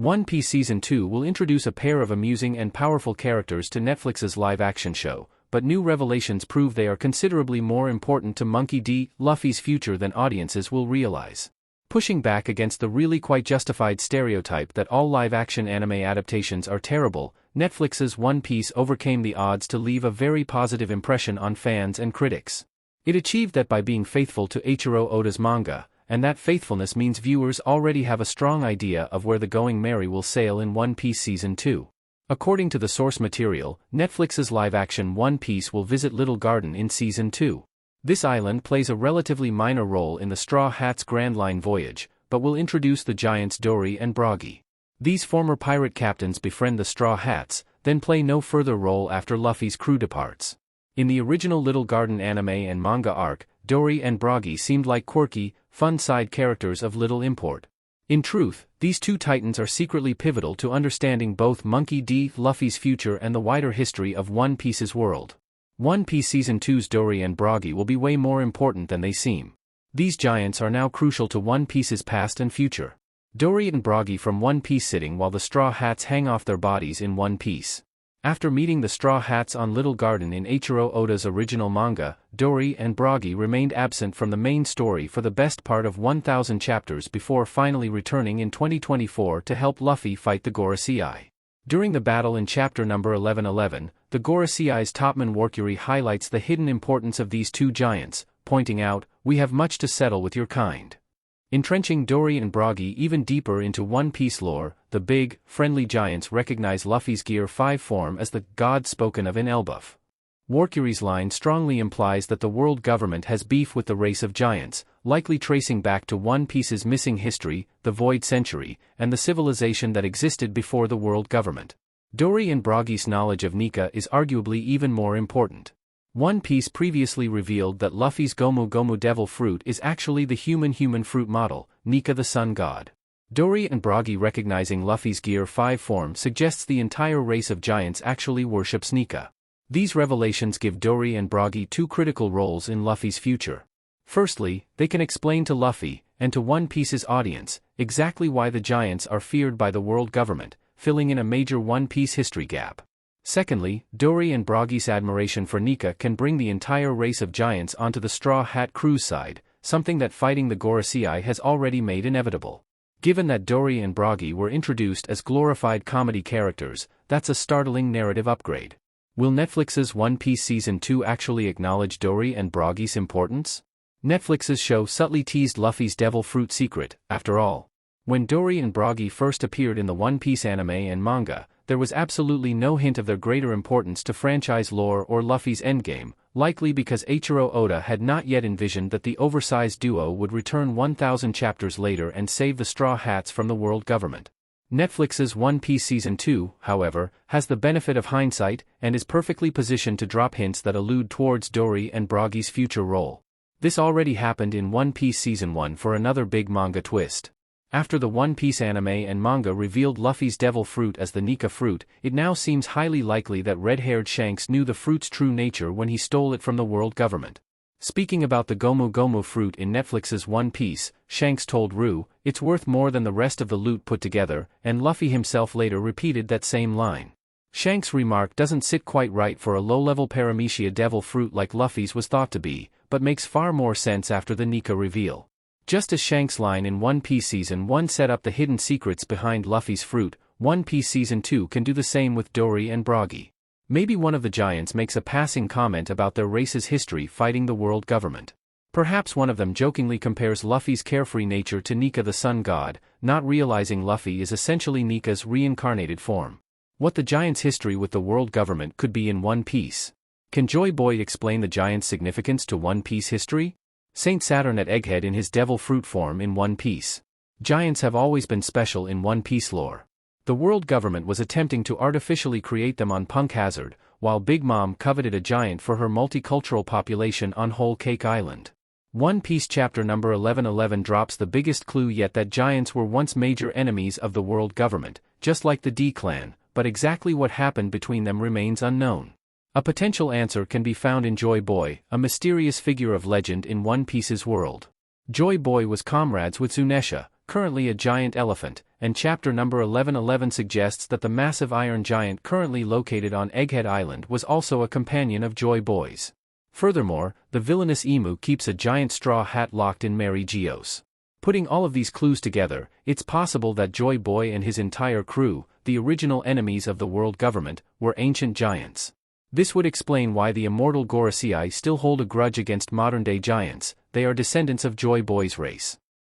One Piece Season 2 will introduce a pair of amusing and powerful characters to Netflix's live-action show, but new revelations prove they are considerably more important to Monkey D. Luffy's future than audiences will realize. Pushing back against the really quite justified stereotype that all live-action anime adaptations are terrible, Netflix's One Piece overcame the odds to leave a very positive impression on fans and critics. It achieved that by being faithful to Eiichiro Oda's manga, and that faithfulness means viewers already have a strong idea of where the going merry will sail in One Piece Season 2. According to the source material, Netflix's live-action One Piece will visit Little Garden in Season 2. This island plays a relatively minor role in the Straw Hats' Grand Line voyage, but will introduce the giants Dory and Broggy. These former pirate captains befriend the Straw Hats, then play no further role after Luffy's crew departs. In the original Little Garden anime and manga arc, Dory and Broggy seemed like quirky, fun side characters of little import. In truth, these two titans are secretly pivotal to understanding both Monkey D. Luffy's future and the wider history of One Piece's world. One Piece Season 2's Dory and Broggy will be way more important than they seem. These giants are now crucial to One Piece's past and future. Dory and Broggy from One Piece sitting while the Straw Hats hang off their bodies in One Piece. After meeting the Straw Hats on Little Garden in Eiichiro Oda's original manga, Dory and Broggy remained absent from the main story for the best part of 1,000 chapters before finally returning in 2024 to help Luffy fight the Gorosei. During the battle in chapter number 1111, the Gorosei's topman Warcury highlights the hidden importance of these two giants, pointing out, "We have much to settle with your kind." Entrenching Dory and Broggy even deeper into One Piece lore, the big, friendly giants recognize Luffy's Gear 5 form as the god spoken of in Elbaf. Warcury's line strongly implies that the world government has beef with the race of giants, likely tracing back to One Piece's missing history, the Void Century, and the civilization that existed before the world government. Dory and Broggy's knowledge of Nika is arguably even more important. One Piece previously revealed that Luffy's Gomu Gomu Devil Fruit is actually the human fruit model, Nika the Sun God. Dory and Broggy recognizing Luffy's Gear 5 form suggests the entire race of giants actually worships Nika. These revelations give Dory and Broggy two critical roles in Luffy's future. Firstly, they can explain to Luffy, and to One Piece's audience, exactly why the giants are feared by the world government, filling in a major One Piece history gap. Secondly, Dory and Broggy's admiration for Nika can bring the entire race of giants onto the Straw Hat crew's side, something that fighting the Gorosei has already made inevitable. Given that Dory and Broggy were introduced as glorified comedy characters, that's a startling narrative upgrade. Will Netflix's One Piece Season 2 actually acknowledge Dory and Broggy's importance? Netflix's show subtly teased Luffy's Devil Fruit secret, after all. When Dory and Broggy first appeared in the One Piece anime and manga, there was absolutely no hint of their greater importance to franchise lore or Luffy's endgame, likely because Eiichiro Oda had not yet envisioned that the oversized duo would return 1,000 chapters later and save the Straw Hats from the world government. Netflix's One Piece Season 2, however, has the benefit of hindsight and is perfectly positioned to drop hints that allude towards Dory and Broggy's future role. This already happened in One Piece Season 1 for another big manga twist. After the One Piece anime and manga revealed Luffy's Devil Fruit as the Nika fruit, it now seems highly likely that red-haired Shanks knew the fruit's true nature when he stole it from the world government. Speaking about the Gomu Gomu fruit in Netflix's One Piece, Shanks told Rue, "It's worth more than the rest of the loot put together," and Luffy himself later repeated that same line. Shanks' remark doesn't sit quite right for a low-level paramecia devil fruit like Luffy's was thought to be, but makes far more sense after the Nika reveal. Just as Shanks' line in One Piece Season 1 set up the hidden secrets behind Luffy's fruit, One Piece Season 2 can do the same with Dory and Broggy. Maybe one of the giants makes a passing comment about their race's history fighting the world government. Perhaps one of them jokingly compares Luffy's carefree nature to Nika the Sun God, not realizing Luffy is essentially Nika's reincarnated form. What the giant's history with the world government could be in One Piece. Can Joy Boy explain the giant's significance to One Piece history? Saint Saturn at Egghead in his Devil Fruit form in One Piece. Giants have always been special in One Piece lore. The world government was attempting to artificially create them on Punk Hazard, while Big Mom coveted a giant for her multicultural population on Whole Cake Island. One Piece chapter number 1111 drops the biggest clue yet that giants were once major enemies of the world government, just like the D-Clan, but exactly what happened between them remains unknown. A potential answer can be found in Joy Boy, a mysterious figure of legend in One Piece's world. Joy Boy was comrades with Zunesha, currently a giant elephant, and chapter number 1111 suggests that the massive iron giant currently located on Egghead Island was also a companion of Joy Boy's. Furthermore, the villainous emu keeps a giant straw hat locked in Mary Geo's. Putting all of these clues together, it's possible that Joy Boy and his entire crew, the original enemies of the world government, were ancient giants. This would explain why the immortal Gorosei still hold a grudge against modern-day giants. They are descendants of Joy Boy's race.